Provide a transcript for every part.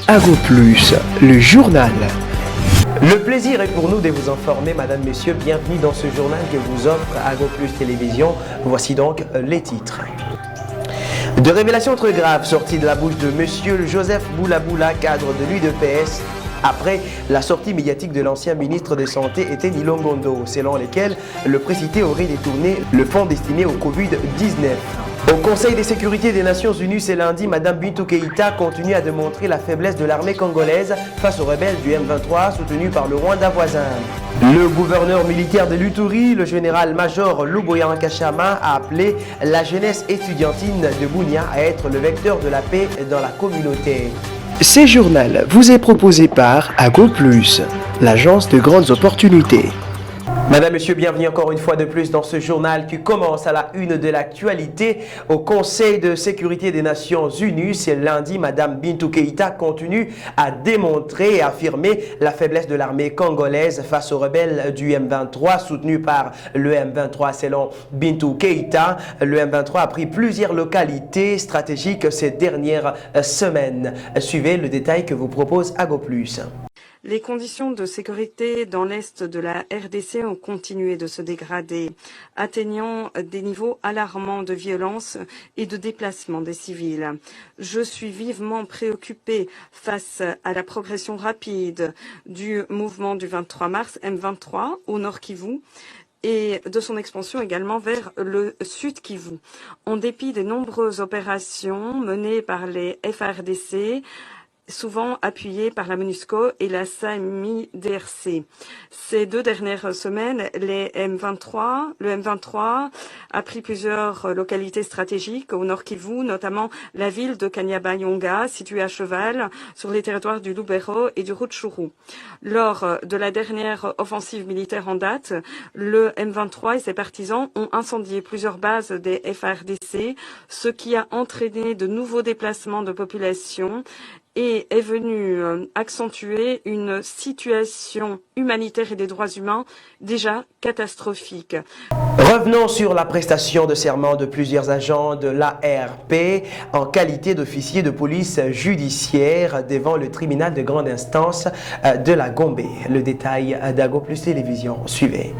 Ago Plus, le journal. Le plaisir est pour nous de vous informer, Madame, Messieurs, bienvenue dans ce journal que vous offre Ago Plus Télévision. Voici donc les titres. De révélations très graves sorties de la bouche de Monsieur Joseph Boulaboula, cadre de l'UDPS, après la sortie médiatique de l'ancien ministre de Santé Eteni Longondo, selon lesquelles le précité aurait détourné le fonds destiné au Covid-19. Au Conseil de sécurité des Nations Unies ce lundi, Mme Bintou Keïta continue à démontrer la faiblesse de l'armée congolaise face aux rebelles du M23 soutenus par le Rwanda voisin. Le gouverneur militaire de l'Uturi, le général-major Luboyan Kachama, a appelé la jeunesse étudiantine de Bunia à être le vecteur de la paix dans la communauté. Ce journal vous est proposé par Ago Plus, l'agence de grandes opportunités. Madame, Monsieur, bienvenue encore une fois de plus dans ce journal qui commence à la une de l'actualité. Au Conseil de sécurité des Nations Unies, ce lundi, Madame Bintou Keïta continue à démontrer et affirmer la faiblesse de l'armée congolaise face aux rebelles du M23 soutenus par le M23. Selon Bintou Keïta, le M23 a pris plusieurs localités stratégiques ces dernières semaines. Suivez le détail que vous propose Ago Plus. Les conditions de sécurité dans l'est de la RDC ont continué de se dégrader, atteignant des niveaux alarmants de violence et de déplacement des civils. Je suis vivement préoccupé face à la progression rapide du mouvement du 23 mars M23 au Nord Kivu et de son expansion également vers le Sud Kivu. En dépit des nombreuses opérations menées par les FARDC, souvent appuyé par la MONUSCO et la SAMI-DRC. Ces 2 dernières semaines, le M23 a pris plusieurs localités stratégiques au Nord Kivu, notamment la ville de Kanyabayonga, située à cheval sur les territoires du Lubero et du Rutshuru. Lors de la dernière offensive militaire en date, le M23 et ses partisans ont incendié plusieurs bases des FARDC, ce qui a entraîné de nouveaux déplacements de population et est venu accentuer une situation humanitaire et des droits humains déjà catastrophique. Revenons sur la prestation de serment de plusieurs agents de l'ARP en qualité d'officiers de police judiciaire devant le tribunal de grande instance de la Gombe. Le détail d'Ago Plus Télévision. Suivez.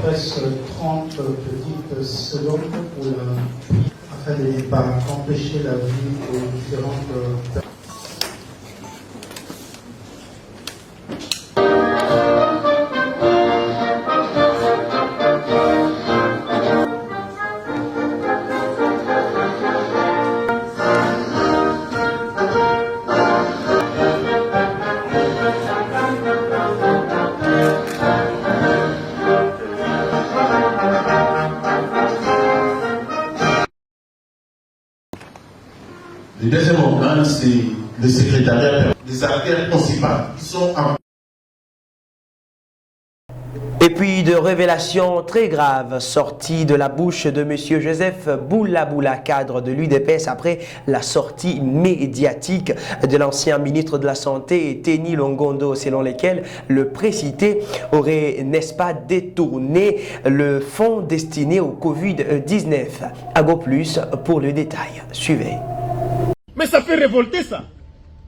reste 30 petites secondes pour afin de ne pas empêcher la vie aux différentes personnes. Le deuxième organe, c'est le secrétariat des artères principales qui sont en... Et puis de révélations très graves sorties de la bouche de M. Joseph Boulaboula, cadre de l'UDPS, après la sortie médiatique de l'ancien ministre de la Santé, Teni Longondo, selon lesquelles le précité aurait, n'est-ce pas, détourné le fonds destiné au Covid-19. Ago Plus pour le détail. Suivez. Mais ça fait révolter ça.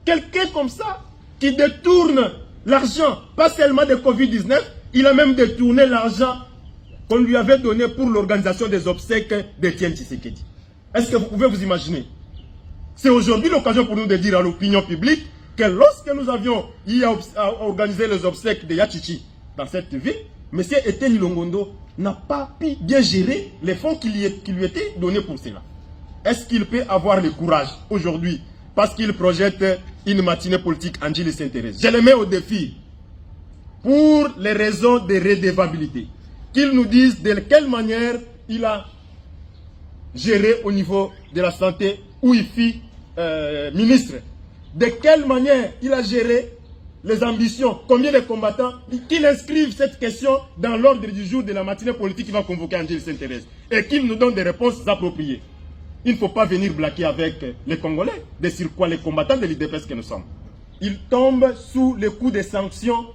Quelqu'un comme ça qui détourne l'argent, pas seulement de Covid-19, il a même détourné l'argent qu'on lui avait donné pour l'organisation des obsèques d'Étienne Tshisekedi. Est-ce que vous pouvez vous imaginer? C'est aujourd'hui l'occasion pour nous de dire à l'opinion publique que lorsque nous avions organisé les obsèques de Yachichi dans cette ville, M. Etienne Longondo n'a pas pu bien gérer les fonds qui lui étaient donnés pour cela. Est-ce qu'il peut avoir le courage aujourd'hui, parce qu'il projette une matinée politique Anjili Saint-Thérèse? Je le mets au défi, pour les raisons de redevabilité, qu'il nous dise de quelle manière il a géré au niveau de la santé où il fut ministre, de quelle manière il a géré les ambitions, combien de combattants, qu'il inscrive cette question dans l'ordre du jour de la matinée politique qui va convoquer Anjili Saint-Thérèse et qu'il nous donne des réponses appropriées. Il ne faut pas venir blaguer avec les Congolais, de sur quoi les combattants de l'IDPS que nous sommes. Ils tombent sous le coup des sanctions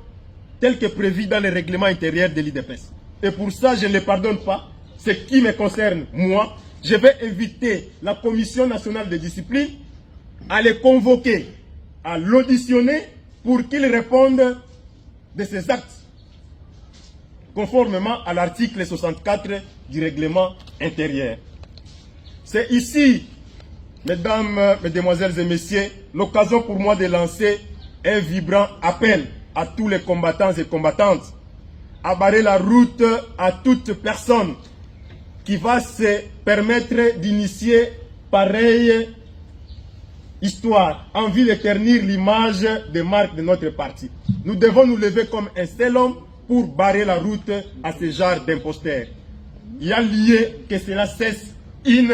tel que prévu dans le règlement intérieur de l'IDPS. Et pour ça, je ne les pardonne pas. Ce qui me concerne, moi, je vais inviter la Commission nationale de discipline à les convoquer, à l'auditionner pour qu'ils répondent de ces actes, conformément à l'article 64 du règlement intérieur. C'est ici, mesdames, mesdemoiselles et messieurs, l'occasion pour moi de lancer un vibrant appel à tous les combattants et combattantes, à barrer la route à toute personne qui va se permettre d'initier pareille histoire, en vue de ternir l'image des marques de notre parti. Nous devons nous lever comme un seul homme pour barrer la route à ce genre d'imposteurs. Il y a lieu que cela cesse une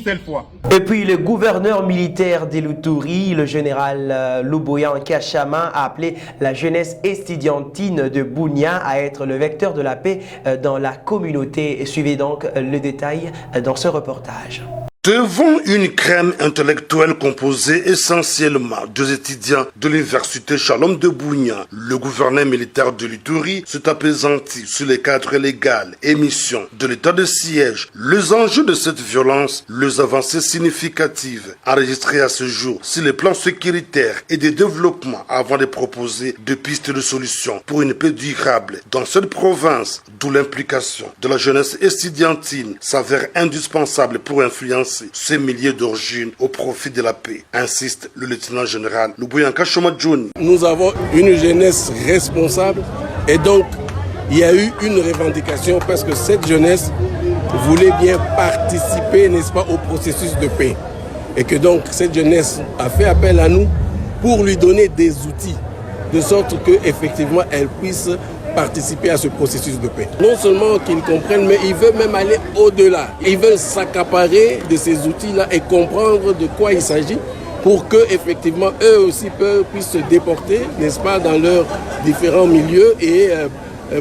seule fois. Et puis le gouverneur militaire d'Iluturi, le général Louboyan Kachama, a appelé la jeunesse estudiantine de Bunia à être le vecteur de la paix dans la communauté. Suivez donc le détail dans ce reportage. Devant une crème intellectuelle composée essentiellement des étudiants de l'université Shalom de Bunia, le gouverneur militaire de l'Ituri s'est apaisanti sur les cadres légaux et missions de l'état de siège, les enjeux de cette violence, les avancées significatives enregistrées à ce jour sur les plans sécuritaires et de développement avant de proposer des pistes de solutions pour une paix durable dans cette province, d'où l'implication de la jeunesse estudiantine s'avère indispensable pour influencer ces milliers d'origines au profit de la paix, insiste le lieutenant général Louboyan Kachama Johnny. Nous avons une jeunesse responsable et donc il y a eu une revendication parce que cette jeunesse voulait bien participer, n'est-ce pas, au processus de paix. Et que donc cette jeunesse a fait appel à nous pour lui donner des outils, de sorte qu'effectivement elle puisse participer à ce processus de paix. Non seulement qu'ils comprennent, mais ils veulent même aller au-delà. Ils veulent s'accaparer de ces outils-là et comprendre de quoi il s'agit pour que effectivement eux aussi puissent se déporter, n'est-ce pas, dans leurs différents milieux et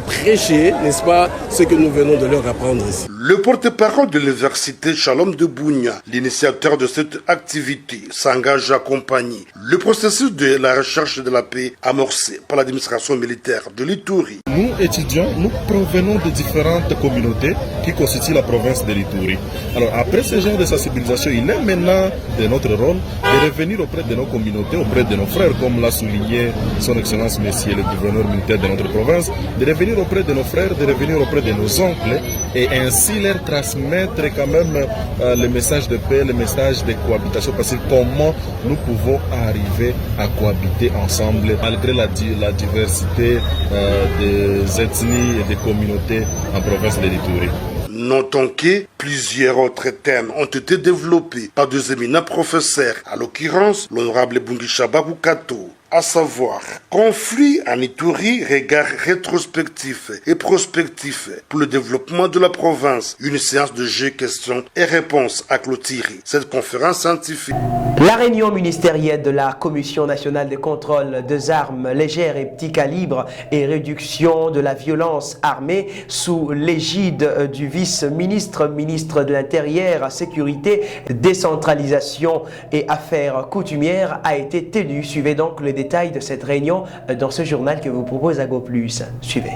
prêcher, n'est-ce pas, ce que nous venons de leur apprendre ici. Le porte-parole de l'université Shalom de Bunia, l'initiateur de cette activité, s'engage à accompagner le processus de la recherche de la paix amorcé par l'administration militaire de l'Ituri. Nous, étudiants, nous provenons de différentes communautés qui constituent la province de l'Ituri. Alors, après ce genre de sensibilisation, il est maintenant de notre rôle de revenir auprès de nos communautés, auprès de nos frères, comme l'a souligné son Excellence Monsieur le gouverneur militaire de notre province, de revenir auprès de nos frères, de revenir auprès de nos oncles et ainsi leur transmettre quand même le message de paix, le message de cohabitation, parce que comment nous pouvons arriver à cohabiter ensemble malgré la diversité des ethnies et des communautés en province de l'Ituri. Notons que plusieurs autres thèmes ont été développés par deux éminents professeurs, à l'occurrence l'honorable Bungisha Babukato, à savoir conflit en Ituri, regard rétrospectif et prospectif pour le développement de la province. Une séance de jeux, questions et réponses à clôturer cette conférence scientifique. La réunion ministérielle de la Commission nationale de contrôle des armes légères et petits calibres et réduction de la violence armée sous l'égide du vice-ministre, ministre de l'Intérieur, Sécurité, Décentralisation et Affaires coutumières a été tenue. Suivez donc les détails de cette réunion dans ce journal que vous propose AgoPlus. Suivez.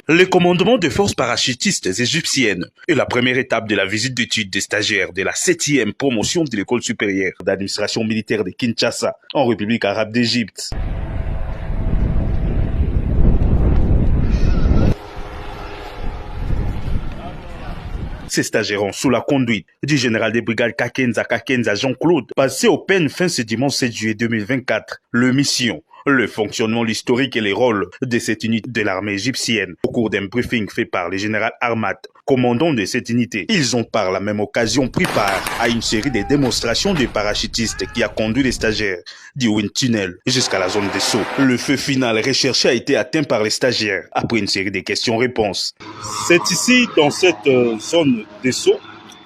Le commandement des forces parachutistes égyptiennes est la première étape de la visite d'études des stagiaires de la 7e promotion de l'école supérieure d'administration militaire de Kinshasa en République arabe d'Égypte. Ces stagiaires ont, sous la conduite du général des brigades Kakenza Jean-Claude, passé au peine fin ce dimanche 7 juillet 2024, le mission, le fonctionnement, l'historique et les rôles de cette unité de l'armée égyptienne. Au cours d'un briefing fait par le général Armat, commandant de cette unité, ils ont par la même occasion pris part à une série de démonstrations des parachutistes qui a conduit les stagiaires du Wind Tunnel jusqu'à la zone de saut. Le feu final recherché a été atteint par les stagiaires après une série de questions-réponses. C'est ici, dans cette zone de saut,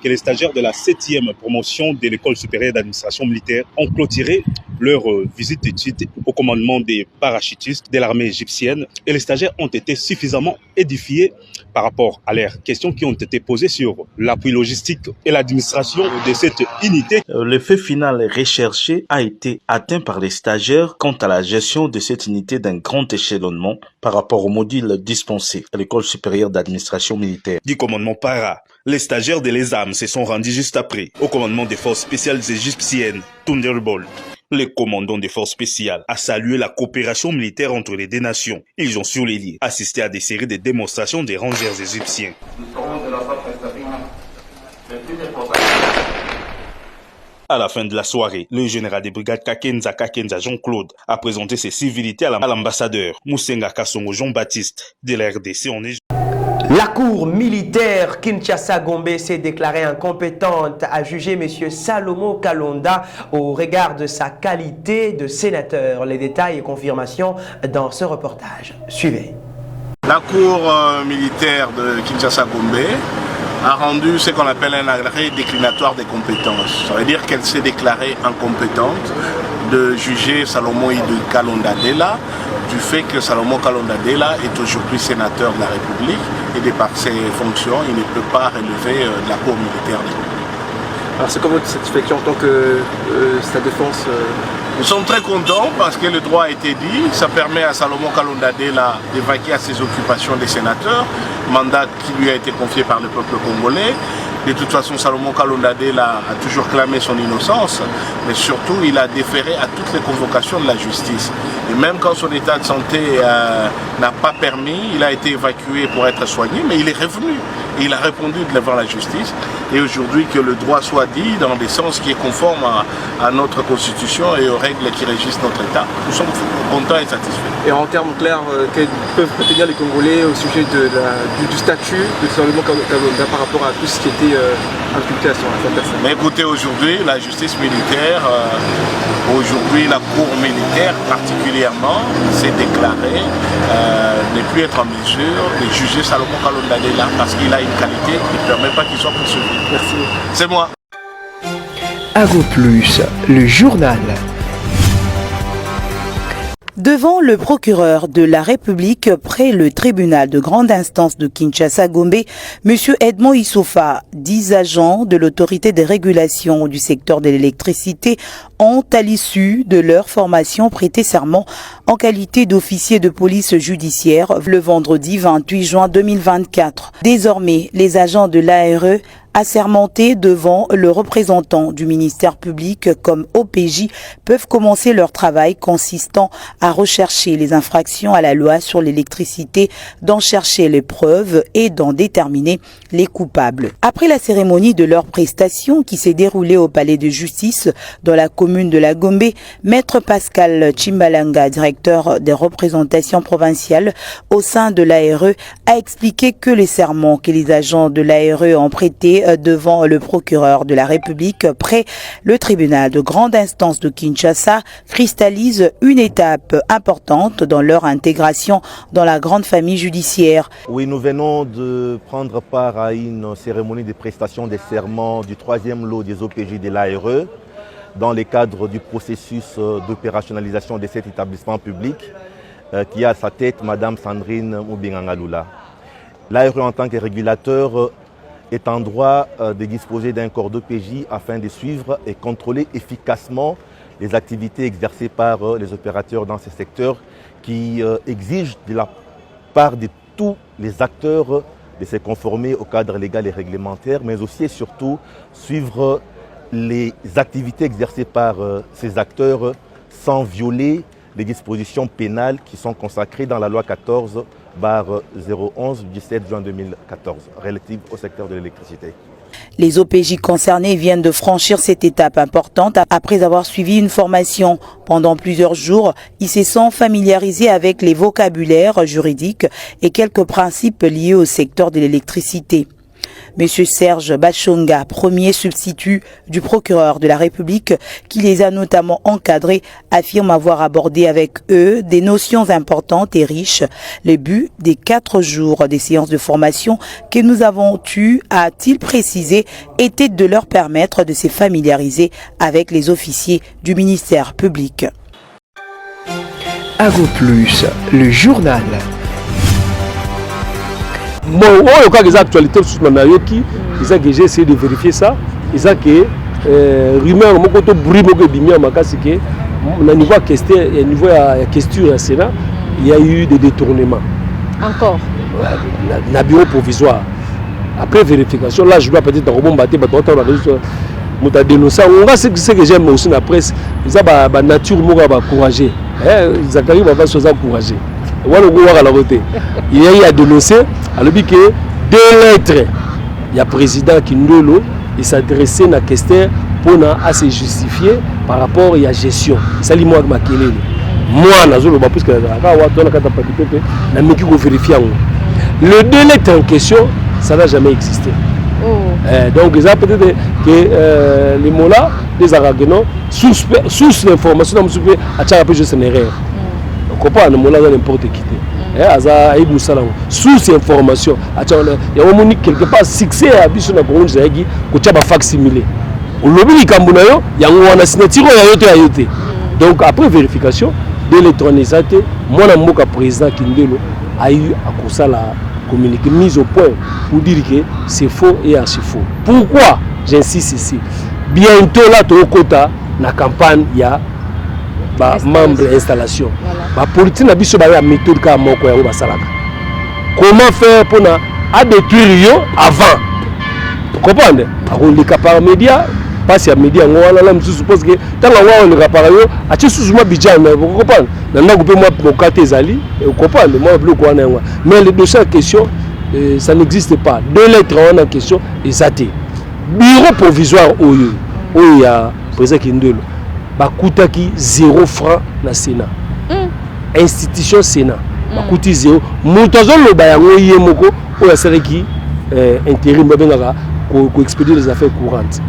que les stagiaires de la 7e promotion de l'école supérieure d'administration militaire ont clôturé leur visite d'études au commandement des parachutistes de l'armée égyptienne, et les stagiaires ont été suffisamment édifiés par rapport à leurs questions qui ont été posées sur l'appui logistique et l'administration de cette unité. Le fait final recherché a été atteint par les stagiaires quant à la gestion de cette unité d'un grand échelonnement par rapport au module dispensé à l'école supérieure d'administration militaire du commandement para. Les stagiaires de l'ESAM se sont rendus juste après au commandement des forces spéciales égyptiennes, Thunderbolt. Le commandant des forces spéciales a salué la coopération militaire entre les deux nations. Ils ont sur les lieux assisté à des séries de démonstrations des rangers égyptiens. À la fin de la soirée, le général des brigades Kakenza Jean-Claude a présenté ses civilités à l'ambassadeur Moussenga Kassongo Jean-Baptiste de la RDC en Égypte. La cour militaire Kinshasa-Gombe s'est déclarée incompétente à juger M. Salomo Kalonda au regard de sa qualité de sénateur. Les détails et confirmations dans ce reportage. Suivez. La cour militaire de Kinshasa-Gombe a rendu ce qu'on appelle un arrêt déclinatoire des compétences. Ça veut dire qu'elle s'est déclarée incompétente de juger Salomo Kalonda Dela du fait que Salomo Kalonda Dela est aujourd'hui sénateur de la République et de par ses fonctions, il ne peut pas relever de la cour militaire. Alors c'est comme votre satisfaction en tant que sa défense Nous sommes très contents parce que le droit a été dit. Ça permet à Salomo Kalonda Dela de vaquer à ses occupations des sénateurs, mandat qui lui a été confié par le peuple congolais. De toute façon, Salomo Kalonda Dela a toujours clamé son innocence, mais surtout il a déféré à toutes les convocations de la justice. Et même quand son état de santé n'a pas permis, il a été évacué pour être soigné, mais il est revenu. Et il a répondu devant la justice. Et aujourd'hui, que le droit soit dit dans des sens qui est conforme à notre constitution et aux règles qui régissent notre État, nous sommes contents et satisfaits. Et en termes clairs, quels peuvent retenir les Congolais au sujet du statut de Salomo Kalonda par rapport à tout ce qui était imputé à son personne? Mais écoutez, aujourd'hui, la justice militaire, aujourd'hui la cour militaire particulièrement, s'est déclarée ne plus être en mesure de juger Salomo Kalonda Dela parce qu'il a une qualité qui ne permet pas qu'il soit poursuivi. Merci. C'est moi. AgoPlus, le journal. Devant le procureur de la République près le tribunal de grande instance de Kinshasa-Gombe, M. Edmond Issofa, 10 agents de l'autorité de régulation du secteur de l'électricité ont, à l'issue de leur formation, prêté serment en qualité d'officier de police judiciaire le vendredi 28 juin 2024. Désormais, les agents de l'ARE assermentés devant le représentant du ministère public comme OPJ peuvent commencer leur travail consistant à rechercher les infractions à la loi sur l'électricité, d'en chercher les preuves et d'en déterminer les coupables. Après la cérémonie de leur prestation qui s'est déroulée au palais de justice dans la commune commune de la Gombe, Maître Pascal Chimbalanga, directeur des représentations provinciales au sein de l'ARE, a expliqué que les serments que les agents de l'ARE ont prêtés devant le procureur de la République près le tribunal de grande instance de Kinshasa cristallisent une étape importante dans leur intégration dans la grande famille judiciaire. Oui, nous venons de prendre part à une cérémonie de prestation des serments du 3e lot des OPJ de l'ARE dans le cadre du processus d'opérationnalisation de cet établissement public qui a à sa tête Madame Sandrine Moubingangalula. L'ARE en tant que régulateur est en droit de disposer d'un corps d'OPJ afin de suivre et contrôler efficacement les activités exercées par les opérateurs dans ce secteur qui exigent de la part de tous les acteurs de se conformer au cadre légal et réglementaire, mais aussi et surtout suivre les activités exercées par ces acteurs sans violer les dispositions pénales qui sont consacrées dans la loi 14/011 du 7 juin 2014 relative au secteur de l'électricité. Les OPJ concernés viennent de franchir cette étape importante après avoir suivi une formation. Pendant plusieurs jours, ils se sont familiarisés avec les vocabulaires juridiques et quelques principes liés au secteur de l'électricité. Monsieur Serge Bachonga, premier substitut du procureur de la République, qui les a notamment encadrés, affirme avoir abordé avec eux des notions importantes et riches. Le but des 4 jours des séances de formation que nous avons eues, a-t-il précisé, était de leur permettre de se familiariser avec les officiers du ministère public. Avo Plus, le journal. Bon, au cas des actualités sur ma Mayoki, que j'ai essayé de vérifier ça. Ils ont que rumeur, mon côté bruit, mon côté bimia, ma casse que au niveau question, au niveau question au Sénat, il y a eu des détournements. Encore. Na bureau provisoire. Après vérification, là je dois peut-être rebondir, on a dénoncé. On va ce que j'aime aussi dans la presse, ils ont la nature courageux. Zachary va se encourager. Il y a dénoncé, alors que 2 lettres, il y a le président Kindolo, il s'adressait à la question pour se justifier par rapport à la gestion. C'est lui moi qui m'a moi, je ne sais pas plus que le 2 lettres en question, ça n'a jamais existé. Donc, ils ont peut-être que les mots là, les Aragonais, sous l'information, c'est une erreur. On comprend, les mots là, n'importe qui. Sous ces informations, il y a quelque part succès à Bissou na Congo Zaigi, que tu facsimilé. Au lobby du Cambunayo, il y a une signature ayote. Donc après vérification, d'électronisation, mon amour président Kindelo a eu à cause la communiqué mise au point pour dire que c'est faux et archi faux. Pourquoi j'insiste ici? Bientôt là, au quota, la campagne, il y a membre installation. La politique n'a pas de méthode comment faire pour détruire avant? Vous comprenez? On les capare médias, passe à médias, on suppose que tant qu'on les capare, à ce moment budget, vous comprenez? Maintenant, vous pouvez mon côté Zali, vous comprenez? Moi, plus quoi mais les dossiers en question, ça n'existe pas. 2 lettres en question, et ça t'est. Bureau provisoire, où il y a président Kindelo. Bakutaki 0 francs na Sénat. Institution Sénat. Bakuti 0. Moutazo le bayango yemoko ou ya sereki intérim babengaka ko expédier les affaires courantes.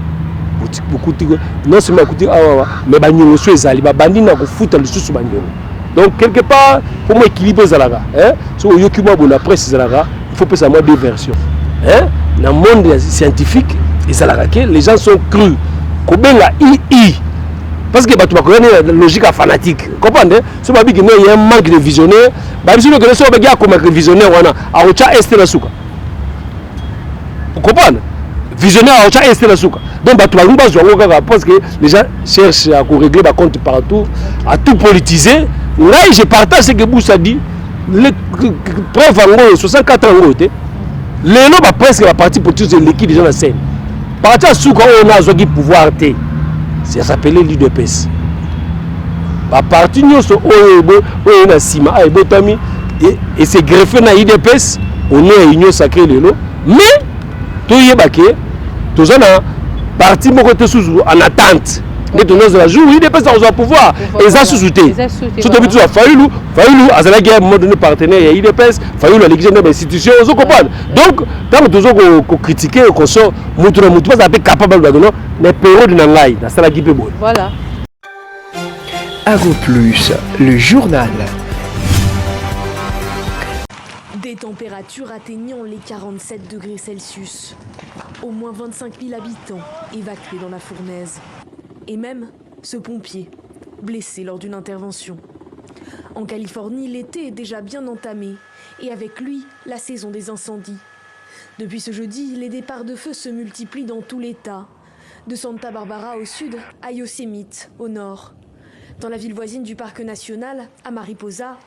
Bakuti non seulement bakuti awa mais banyolo so ezali ba bandi na ko futa le susu banyolo. Donc quelque part pour moi équilibrer zalaka, so yokima bona presse zalaka, il faut passer à moi 2 versions. Dans le monde scientifique, les gens sont crus. Ko benga II. Parce que tu connais la logique fanatique. Comprenez? Si il y a un manque de visionnaire, si vous connaissez un visionnaire, on a esté la souka. Vous comprenez? Visionnaire, on a esté la souka. Donc, parce que les gens cherchent à régler les comptes partout, à tout politiser. Là, je partage ce que Boussa dit. Les preuves en 64 ans, les noms presque la partie politique de l'équipe déjà dans la scène. Parti à souka, on a un pouvoir. Ça s'appelait l'UDPS. La partie nous sommes au Sima et c'est greffé dans l'UDPS. On est à l'Union sacrée de l'eau. Mais tout y est baqué. Tout ça parti en attente. nde tozozela jour idps akozwa pouvoir eza susu te so toyebi tozwa fayulu azalaki à un moment donné partenaire ya idps fayulu alekisi nde bainstitution ozo comprendre donc ntango tozo kocritique koso mutu na mutu mpasa mpe capable alobaki non na période na ngai nasalaki mpe boye. Voilà. Ago Plus, le journal. Des températures atteignant les 47 degrés Celsius. Au moins 25 000 habitants évacués dans la fournaise. Et même ce pompier, blessé lors d'une intervention. En Californie, l'été est déjà bien entamé. Et avec lui, la saison des incendies. Depuis ce jeudi, les départs de feu se multiplient dans tout l'État. De Santa Barbara au sud à Yosemite au nord. Dans la ville voisine du parc national, à Mariposa,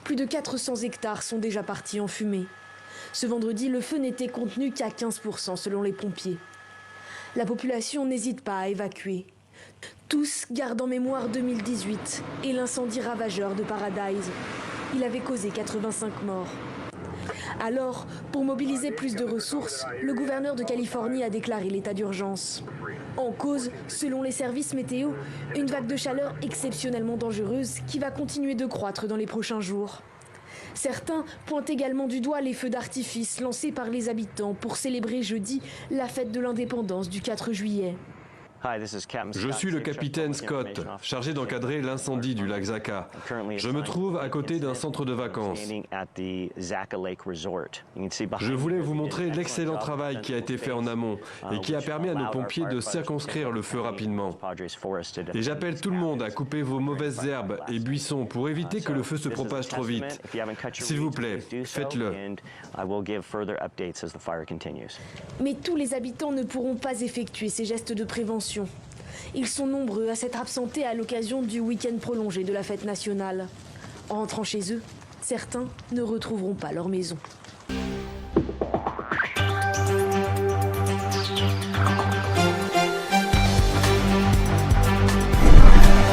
plus de 400 hectares sont déjà partis en fumée. Ce vendredi, le feu n'était contenu qu'à 15% selon les pompiers. La population n'hésite pas à évacuer. Tous gardent en mémoire 2018 et l'incendie ravageur de Paradise. Il avait causé 85 morts. Alors, pour mobiliser plus de ressources, le gouverneur de Californie a déclaré l'état d'urgence. En cause, selon les services météo, une vague de chaleur exceptionnellement dangereuse qui va continuer de croître dans les prochains jours. Certains pointent également du doigt les feux d'artifice lancés par les habitants pour célébrer jeudi la fête de l'indépendance du 4 juillet. Je suis le capitaine Scott, chargé d'encadrer l'incendie du lac Zaka. Je me trouve à côté d'un centre de vacances. Je voulais vous montrer l'excellent travail qui a été fait en amont et qui a permis à nos pompiers de circonscrire le feu rapidement. Et j'appelle tout le monde à couper vos mauvaises herbes et buissons pour éviter que le feu se propage trop vite. S'il vous plaît, faites-le. Mais tous les habitants ne pourront pas effectuer ces gestes de prévention. Ils sont nombreux à s'être absentés à l'occasion du week-end prolongé de la fête nationale. En rentrant chez eux, certains ne retrouveront pas leur maison.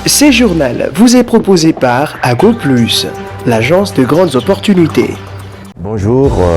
Ce journal vous est proposé par Ago Plus, l'agence de grandes opportunités. Bonjour.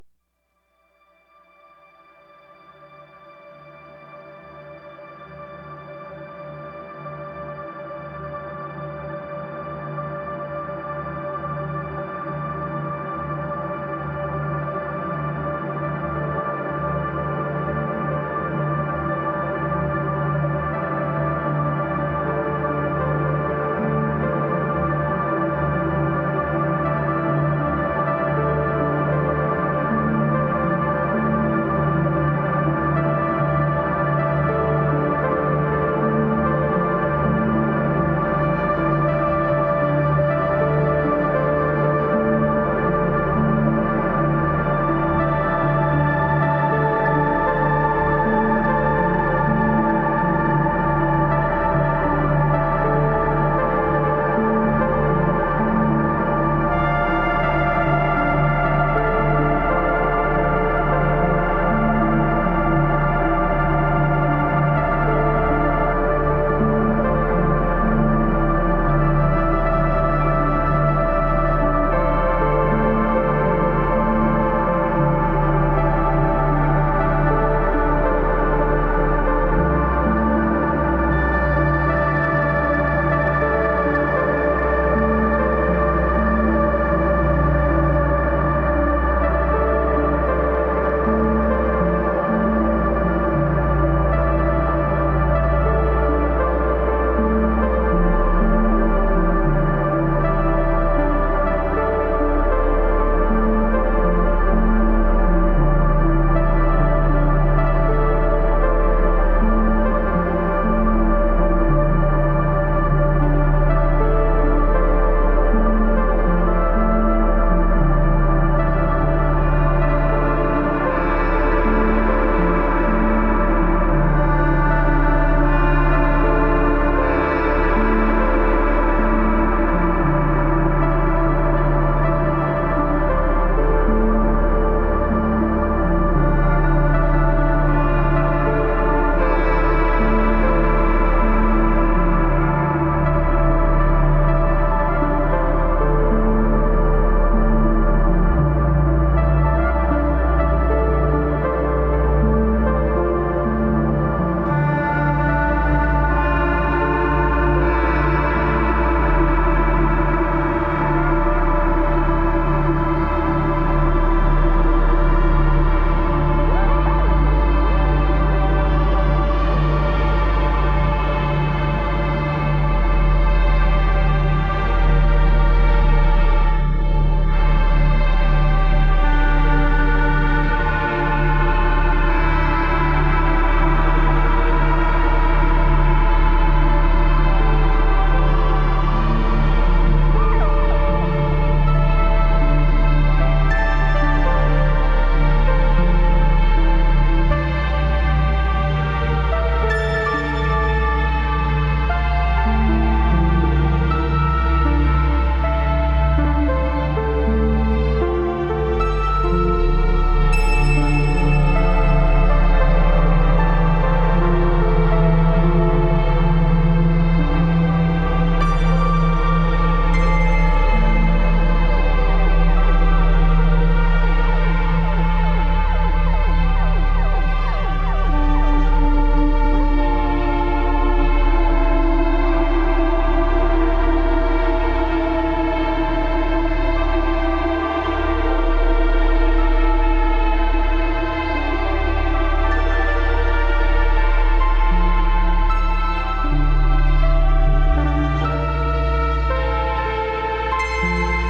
Merci.